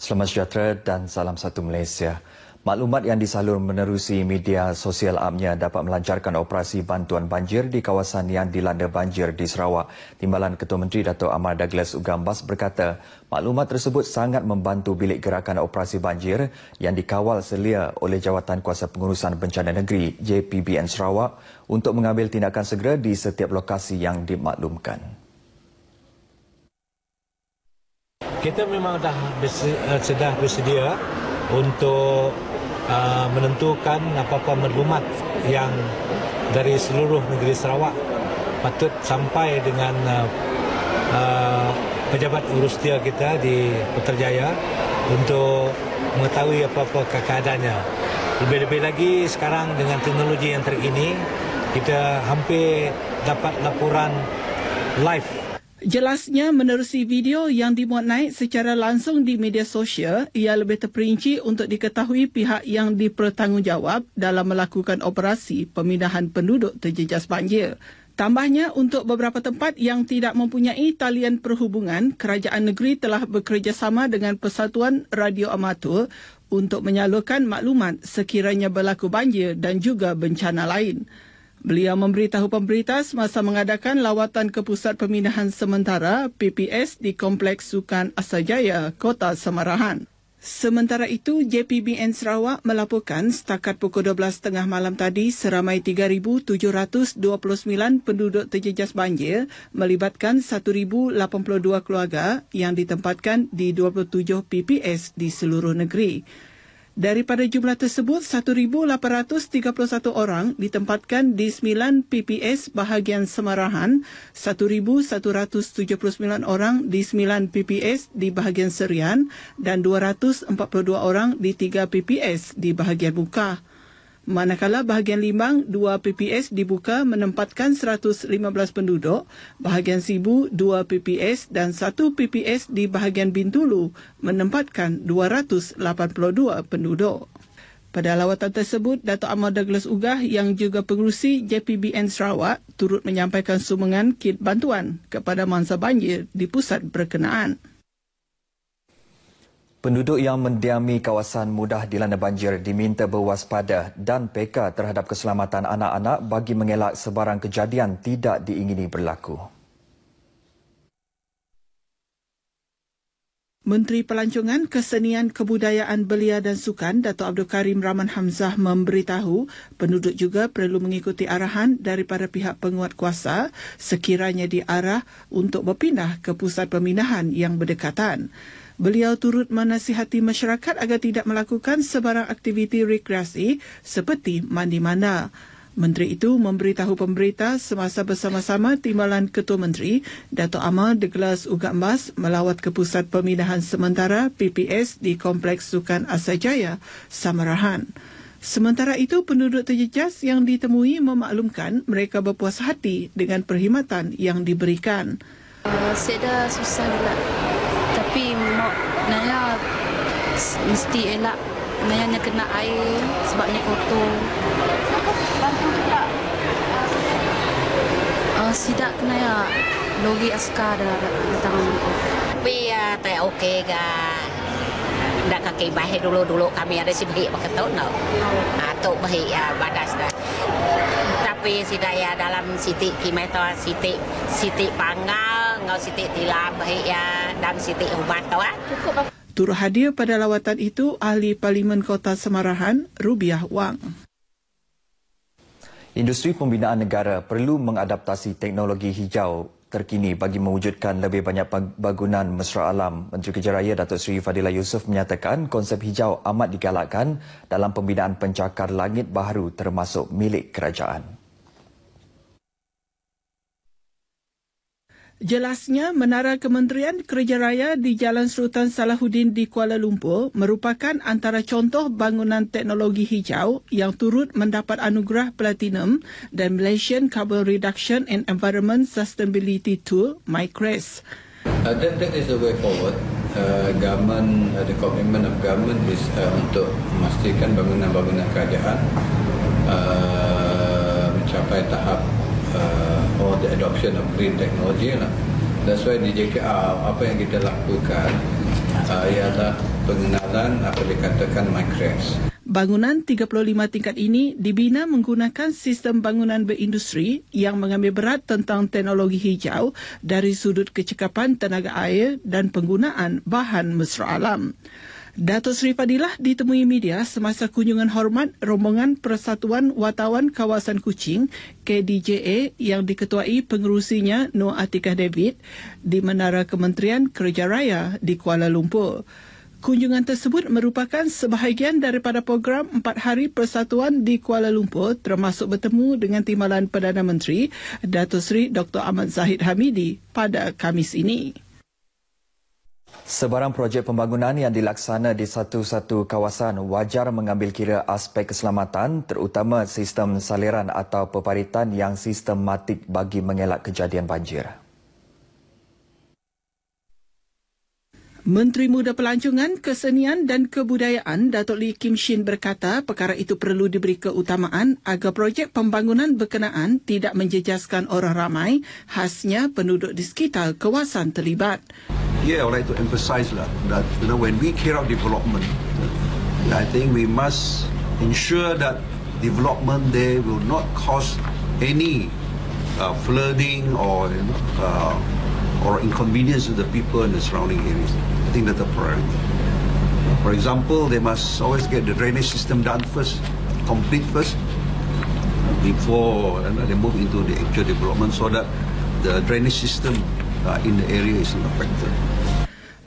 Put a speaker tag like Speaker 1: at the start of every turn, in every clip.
Speaker 1: Selamat sejahtera dan salam satu Malaysia. Maklumat yang disalur menerusi media sosial amnya dapat melancarkan operasi bantuan banjir di kawasan yang dilanda banjir di Sarawak. Timbalan Ketua Menteri Dato' Amar Douglas Ugambas berkata, maklumat tersebut sangat membantu bilik gerakan operasi banjir yang dikawal selia oleh Jawatan Kuasa Pengurusan Bencana Negeri JPBN Sarawak untuk mengambil tindakan segera di setiap lokasi yang dimaklumkan.
Speaker 2: Kita memang sudah bersedia untuk menentukan apa-apa maklumat yang dari seluruh negeri Sarawak patut sampai dengan pejabat urustia kita di Putrajaya untuk mengetahui apa-apa keadaannya. Lebih-lebih lagi sekarang dengan teknologi yang terkini, kita hampir dapat laporan live.
Speaker 3: Jelasnya, menerusi video yang dimuat naik secara langsung di media sosial, ia lebih terperinci untuk diketahui pihak yang dipertanggungjawab dalam melakukan operasi pemindahan penduduk terjejas banjir. Tambahnya, untuk beberapa tempat yang tidak mempunyai talian perhubungan, kerajaan negeri telah bekerjasama dengan Persatuan Radio Amatur untuk menyalurkan maklumat sekiranya berlaku banjir dan juga bencana lain. Beliau memberitahu pemberita semasa mengadakan lawatan ke Pusat Pemindahan Sementara PPS di Kompleks Sukan Asajaya, Kota Samarahan. Sementara itu, JPBN Sarawak melaporkan setakat pukul 12.30 malam tadi seramai 3,729 penduduk terjejas banjir melibatkan 1,082 keluarga yang ditempatkan di 27 PPS di seluruh negeri. Daripada jumlah tersebut, 1,831 orang ditempatkan di 9 PPS bahagian Samarahan, 1,179 orang di 9 PPS di bahagian Serian dan 242 orang di 3 PPS di bahagian Bukah. Manakala bahagian Limbang, 2 PPS dibuka menempatkan 115 penduduk, bahagian Sibu 2 PPS dan 1 PPS di bahagian Bintulu menempatkan 282 penduduk. Pada lawatan tersebut, Dato' Amar Douglas Ugah yang juga pengerusi JPBN Sarawak turut menyampaikan sumbangan kit bantuan kepada mangsa banjir di pusat berkenaan.
Speaker 1: Penduduk yang mendiami kawasan mudah dilanda banjir diminta berwaspada dan peka terhadap keselamatan anak-anak bagi mengelak sebarang kejadian tidak diingini berlaku.
Speaker 3: Menteri Pelancongan, Kesenian, Kebudayaan, Belia dan Sukan, Dato' Abdul Karim Rahman Hamzah memberitahu penduduk juga perlu mengikuti arahan daripada pihak penguat kuasa sekiranya diarah untuk berpindah ke pusat pemindahan yang berdekatan. Beliau turut menasihati masyarakat agar tidak melakukan sebarang aktiviti rekreasi seperti mandi manda. Menteri itu memberitahu pemberita semasa bersama-sama Timbalan Ketua Menteri, Dato' Amar Douglas Ugambas melawat ke Pusat Pemindahan Sementara PPS di Kompleks Sukan Asajaya, Samarahan. Sementara itu, penduduk terjejas yang ditemui memaklumkan mereka berpuas hati dengan perkhidmatan yang diberikan.
Speaker 4: Saya dah susah juga. Tapi Naya mesti elak. Naya kena air sebabnya kotor. Bantu juga. Sidak Naya logi askar di tangan aku.
Speaker 5: Tapi tak okey ga. Ndak kaki bahir dulu kami ada si bahir pakai tahun tau. Atuk bahir badas dah. Tapi sidaya dalam sitik kimeto sitik panggal ngau sitik tilam bahir dan sitik ubat tau cukup.
Speaker 3: Turut hadir pada lawatan itu Ahli Parlimen Kota Samarahan, Rubiah Wang.
Speaker 1: Industri pembinaan negara perlu mengadaptasi teknologi hijau terkini bagi mewujudkan lebih banyak bangunan mesra alam. Menteri Kerja Raya Datuk Seri Fadilah Yusof menyatakan konsep hijau amat digalakkan dalam pembinaan pencakar langit baharu termasuk milik kerajaan.
Speaker 3: Jelasnya, Menara Kementerian Kerja Raya di Jalan Sultan Salahuddin di Kuala Lumpur merupakan antara contoh bangunan teknologi hijau yang turut mendapat anugerah Platinum dan Malaysian Carbon Reduction and Environment Sustainability Tool, MyCRES.
Speaker 6: That is the way forward. Government, the commitment of government is untuk memastikan bangunan-bangunan kerajaan mencapai tahap or the adoption of green technology lah. That's why di JKR apa yang kita lakukan ialah pengenalan apa dikatakan MyCRES.
Speaker 3: Bangunan 35 tingkat ini dibina menggunakan sistem bangunan berindustri yang mengambil berat tentang teknologi hijau dari sudut kecekapan tenaga air dan penggunaan bahan mesra alam. Datuk Seri Fadilah ditemui media semasa kunjungan hormat rombongan Persatuan Wartawan Kawasan Kuching KDJA yang diketuai pengerusinya Nur Atikah David di Menara Kementerian Kerja Raya di Kuala Lumpur. Kunjungan tersebut merupakan sebahagian daripada program 4 hari persatuan di Kuala Lumpur termasuk bertemu dengan Timbalan Perdana Menteri Datuk Seri Dr. Ahmad Zahid Hamidi pada Khamis ini.
Speaker 1: Sebarang projek pembangunan yang dilaksana di satu-satu kawasan wajar mengambil kira aspek keselamatan terutama sistem saliran atau peparitan yang sistematik bagi mengelak kejadian banjir.
Speaker 3: Menteri Muda Pelancongan, Kesenian dan Kebudayaan Datuk Lee Kim Shin berkata perkara itu perlu diberi keutamaan agar projek pembangunan berkenaan tidak menjejaskan orang ramai, khasnya penduduk di sekitar kawasan terlibat.
Speaker 7: Here, I would like to emphasize that when we carry out development, I think we must ensure that development there will not cause any flooding or inconvenience to the people in the surrounding areas. I think that's a priority. For example, they must always get the drainage system done first, complete first, before they move into the actual development, so that the drainage system in the area is not affected.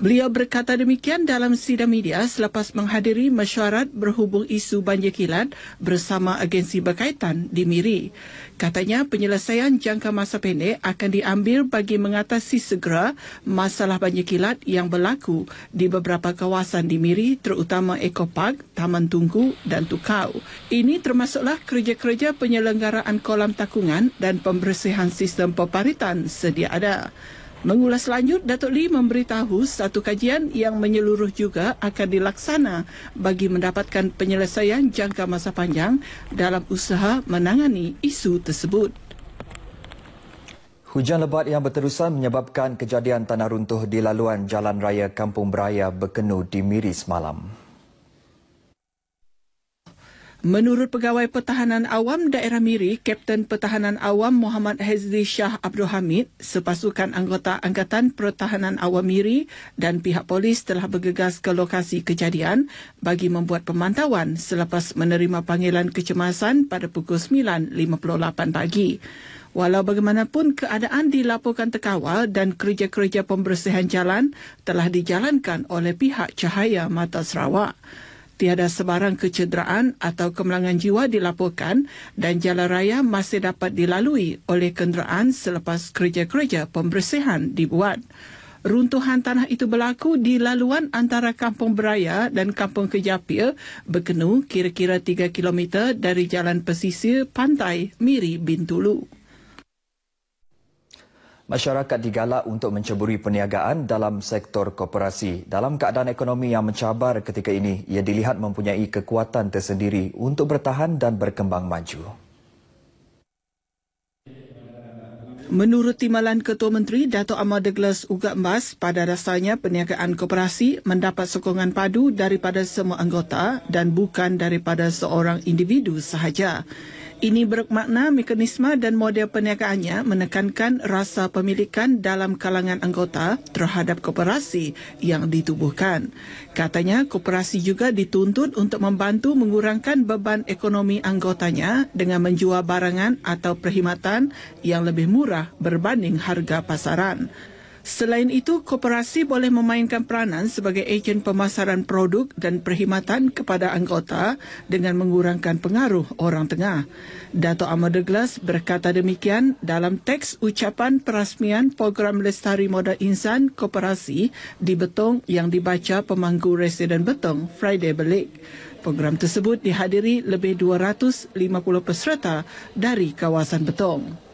Speaker 3: Beliau berkata demikian dalam sidang media selepas menghadiri mesyuarat berhubung isu banjir kilat bersama agensi berkaitan di Miri. Katanya penyelesaian jangka masa pendek akan diambil bagi mengatasi segera masalah banjir kilat yang berlaku di beberapa kawasan di Miri terutama Eco Park, Taman Tungku dan Tukau. Ini termasuklah kerja-kerja penyelenggaraan kolam takungan dan pembersihan sistem peparitan sedia ada. Mengulas lanjut, Datuk Lee memberitahu satu kajian yang menyeluruh juga akan dilaksana bagi mendapatkan penyelesaian jangka masa panjang dalam usaha menangani isu tersebut.
Speaker 1: Hujan lebat yang berterusan menyebabkan kejadian tanah runtuh di laluan Jalan Raya Kampung Beraya Berkenu di Miri semalam.
Speaker 3: Menurut Pegawai Pertahanan Awam Daerah Miri, Kapten Pertahanan Awam Muhammad Hezli Shah Abdul Hamid, sepasukan anggota Angkatan Pertahanan Awam Miri dan pihak polis telah bergegas ke lokasi kejadian bagi membuat pemantauan selepas menerima panggilan kecemasan pada pukul 9.58 pagi. Walau bagaimanapun, keadaan dilaporkan terkawal dan kerja-kerja pembersihan jalan telah dijalankan oleh pihak Cahaya Mata Sarawak. Tiada sebarang kecederaan atau kemalangan jiwa dilaporkan dan jalan raya masih dapat dilalui oleh kenderaan selepas kerja-kerja pembersihan dibuat. Runtuhan tanah itu berlaku di laluan antara Kampung Beraya dan Kampung Kejapir Berkenu kira-kira 3 km dari jalan pesisir pantai Miri Bintulu.
Speaker 1: Masyarakat digalak untuk menceburi perniagaan dalam sektor koperasi. Dalam keadaan ekonomi yang mencabar ketika ini, ia dilihat mempunyai kekuatan tersendiri untuk bertahan dan berkembang maju.
Speaker 3: Menurut Timbalan Ketua Menteri Datuk Ahmad Douglas Ugat Mbas, pada dasarnya perniagaan koperasi mendapat sokongan padu daripada semua anggota dan bukan daripada seorang individu sahaja. Ini bermakna mekanisme dan model perniagaannya menekankan rasa pemilikan dalam kalangan anggota terhadap koperasi yang ditubuhkan. Katanya, koperasi juga dituntut untuk membantu mengurangkan beban ekonomi anggotanya dengan menjual barangan atau perkhidmatan yang lebih murah berbanding harga pasaran. Selain itu, koperasi boleh memainkan peranan sebagai ejen pemasaran produk dan perkhidmatan kepada anggota dengan mengurangkan pengaruh orang tengah. Datuk Ahmad Douglas berkata demikian dalam teks ucapan perasmian program Lestari Modal Insan Koperasi di Betong yang dibaca pemangku residen Betong Friday Belik. Program tersebut dihadiri lebih 250 peserta dari kawasan Betong.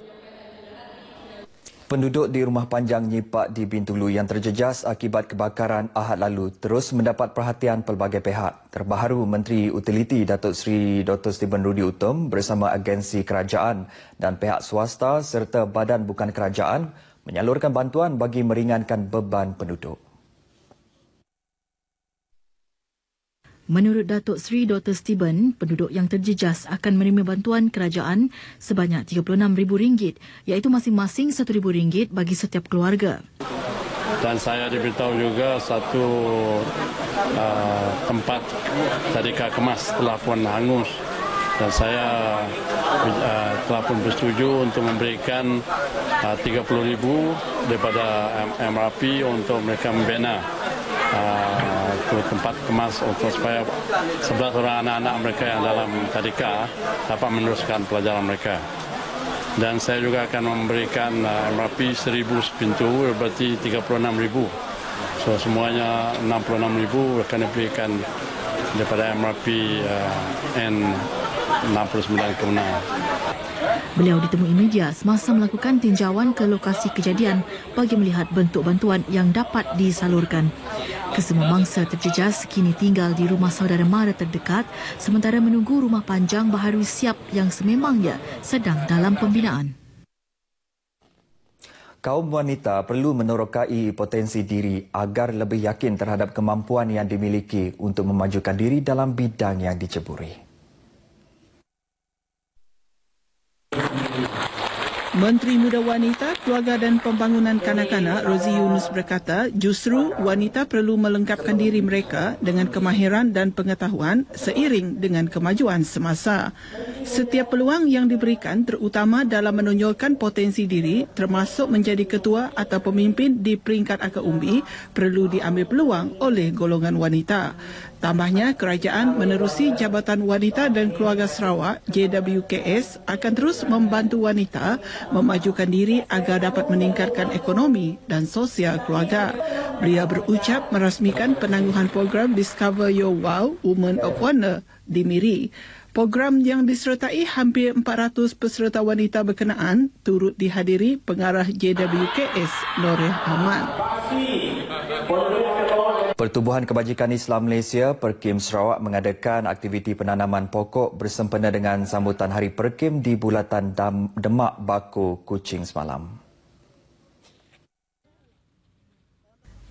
Speaker 1: Penduduk di Rumah Panjang Nyipak di Bintulu yang terjejas akibat kebakaran Ahad lalu terus mendapat perhatian pelbagai pihak. Terbaharu Menteri Utiliti Datuk Seri Dr. Stephen Rudi Utom bersama agensi kerajaan dan pihak swasta serta badan bukan kerajaan menyalurkan bantuan bagi meringankan beban penduduk.
Speaker 8: Menurut Datuk Seri Dr. Stephen, penduduk yang terjejas akan menerima bantuan kerajaan sebanyak RM36,000 iaitu masing-masing RM1,000 bagi setiap keluarga.
Speaker 9: Dan saya diberitahu juga satu tempat tadika kemas telah pun hangus dan saya telah pun bersetuju untuk memberikan RM30,000 daripada MRP untuk mereka membina tempat kemas untuk supaya 11 orang anak-anak mereka yang dalam tadika dapat meneruskan pelajaran mereka. Dan saya juga akan memberikan MRP 1,000 sepintu, berarti RM36,000. So semuanya RM66,000 akan diberikan daripada MRP N69 ke-6.
Speaker 8: Beliau ditemui media semasa melakukan tinjauan ke lokasi kejadian bagi melihat bentuk bantuan yang dapat disalurkan. Kesemua mangsa terjejas kini tinggal di rumah saudara mara terdekat sementara menunggu rumah panjang baharui siap yang sememangnya sedang dalam pembinaan.
Speaker 1: Kaum wanita perlu menerokai potensi diri agar lebih yakin terhadap kemampuan yang dimiliki untuk memajukan diri dalam bidang yang diceburi.
Speaker 3: Menteri Muda Wanita, Keluarga dan Pembangunan Kanak-kanak Rozi Yunus berkata, justru wanita perlu melengkapkan diri mereka dengan kemahiran dan pengetahuan seiring dengan kemajuan semasa. Setiap peluang yang diberikan terutama dalam menonjolkan potensi diri termasuk menjadi ketua atau pemimpin di peringkat akar umbi perlu diambil peluang oleh golongan wanita. Tambahnya, kerajaan menerusi Jabatan Wanita dan Keluarga Sarawak JWKS akan terus membantu wanita memajukan diri agar dapat meningkatkan ekonomi dan sosial keluarga. Beliau berucap merasmikan penangguhan program Discover Your Wow Women of Wonder di Miri. Program yang disertai hampir 400 peserta wanita berkenaan turut dihadiri pengarah JWKS Nurul Ahmad.
Speaker 1: Pertubuhan Kebajikan Islam Malaysia Perkim Sarawak mengadakan aktiviti penanaman pokok bersempena dengan sambutan Hari Perkim di Bulatan Demak Bako Kuching semalam.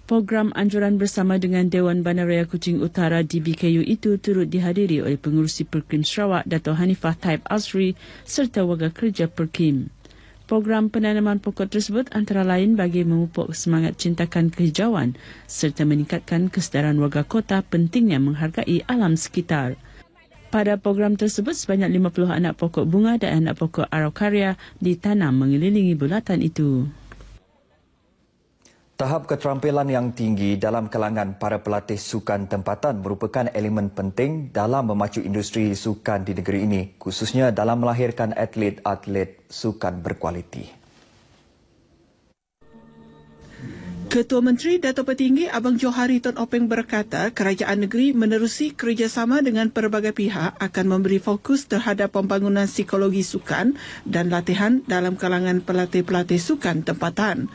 Speaker 10: Program anjuran bersama dengan Dewan Bandaraya Kuching Utara DBKU itu turut dihadiri oleh Pengerusi Perkim Sarawak Dato' Hanifah Taib Azri serta warga kerja Perkim. Program penanaman pokok tersebut antara lain bagi memupuk semangat cintakan kehijauan serta meningkatkan kesedaran warga kota pentingnya menghargai alam sekitar. Pada program tersebut, sebanyak 50 anak pokok bunga dan anak pokok araukaria ditanam mengelilingi bulatan itu.
Speaker 1: Tahap keterampilan yang tinggi dalam kalangan para pelatih sukan tempatan merupakan elemen penting dalam memacu industri sukan di negeri ini, khususnya dalam melahirkan atlet-atlet sukan berkualiti.
Speaker 3: Ketua Menteri Datuk Petinggi Abang Johari Tun Openg berkata, kerajaan negeri menerusi kerjasama dengan pelbagai pihak akan memberi fokus terhadap pembangunan psikologi sukan dan latihan dalam kalangan pelatih-pelatih sukan tempatan.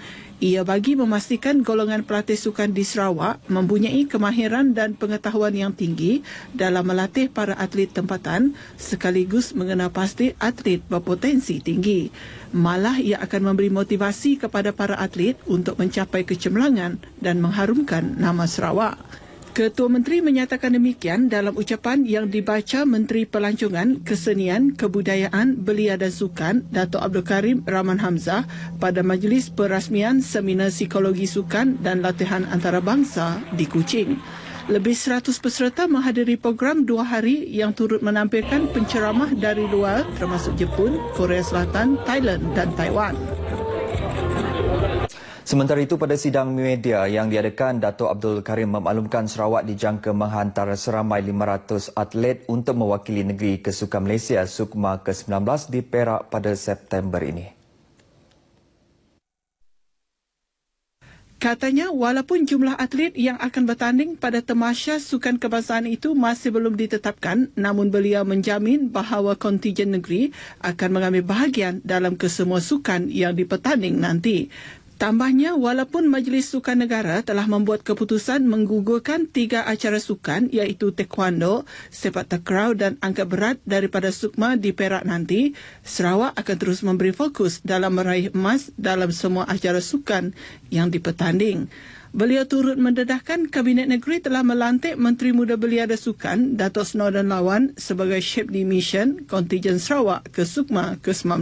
Speaker 3: Ia bagi memastikan golongan pelatih sukan di Sarawak mempunyai kemahiran dan pengetahuan yang tinggi dalam melatih para atlet tempatan sekaligus mengenal pasti atlet berpotensi tinggi. Malah ia akan memberi motivasi kepada para atlet untuk mencapai kecemerlangan dan mengharumkan nama Sarawak. Ketua Menteri menyatakan demikian dalam ucapan yang dibaca Menteri Pelancongan, Kesenian, Kebudayaan, Belia dan Sukan Dato' Abdul Karim Rahman Hamzah pada majlis perasmian Seminar Psikologi Sukan dan Latihan Antarabangsa di Kuching. Lebih 100 peserta menghadiri program 2 hari yang turut menampilkan penceramah dari luar termasuk Jepun, Korea Selatan, Thailand dan Taiwan.
Speaker 1: Sementara itu, pada sidang media yang diadakan, Dato' Abdul Karim memaklumkan Sarawak dijangka menghantar seramai 500 atlet untuk mewakili negeri ke Sukan Malaysia SUKMA ke-19 di Perak pada September ini.
Speaker 3: Katanya, walaupun jumlah atlet yang akan bertanding pada Tamasya Sukan Kebangsaan itu masih belum ditetapkan, namun beliau menjamin bahawa kontijen negeri akan mengambil bahagian dalam kesemua sukan yang dipertanding nanti. Tambahnya, walaupun Majlis Sukan Negara telah membuat keputusan menggugurkan 3 acara sukan iaitu taekwondo, sepak takraw dan angkat berat daripada SUKMA di Perak nanti, Sarawak akan terus memberi fokus dalam meraih emas dalam semua acara sukan yang dipertanding. Beliau turut mendedahkan Kabinet Negeri telah melantik Menteri Muda Belia dan Sukan Datuk Snowden Lawan sebagai Chief di Mission Kontijen Sarawak ke Sukma ke-19.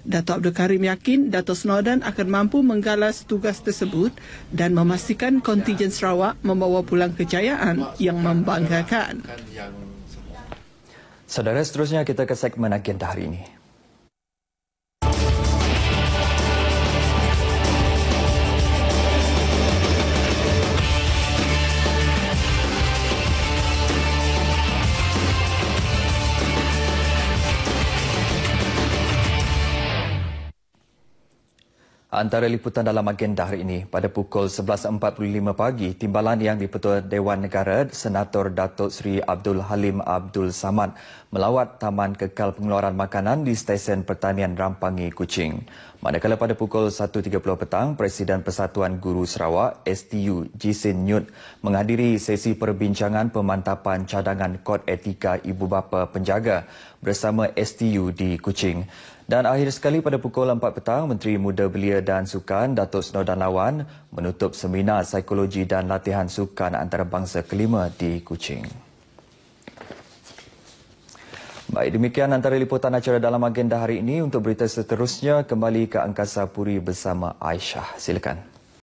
Speaker 3: Datuk Abdul Karim yakin Datuk Snowden akan mampu menggalas tugas tersebut dan memastikan kontijen Sarawak membawa pulang kejayaan yang membanggakan.
Speaker 1: Saudara, seterusnya kita ke segmen agenda hari ini. Antara liputan dalam agenda hari ini, pada pukul 11.45 pagi, timbalan yang di-Pertua Dewan Negara, Senator Datuk Seri Abdul Halim Abdul Samad melawat Taman Kekal Pengeluaran Makanan di Stesen Pertanian Rampangi, Kuching. Manakala pada pukul 1.30 petang, Presiden Persatuan Guru Sarawak, STU, Jisin Nyut, menghadiri sesi perbincangan pemantapan cadangan Kod Etika Ibu Bapa Penjaga bersama STU di Kuching. Dan akhir sekali pada pukul 4 petang, Menteri Muda Belia dan Sukan Datuk Snowden Lawan menutup seminar psikologi dan latihan sukan antarabangsa kelima di Kuching. Baik, demikian antara liputan acara dalam agenda hari ini. Untuk berita seterusnya, kembali ke Angkasa Puri bersama Aisyah. Silakan.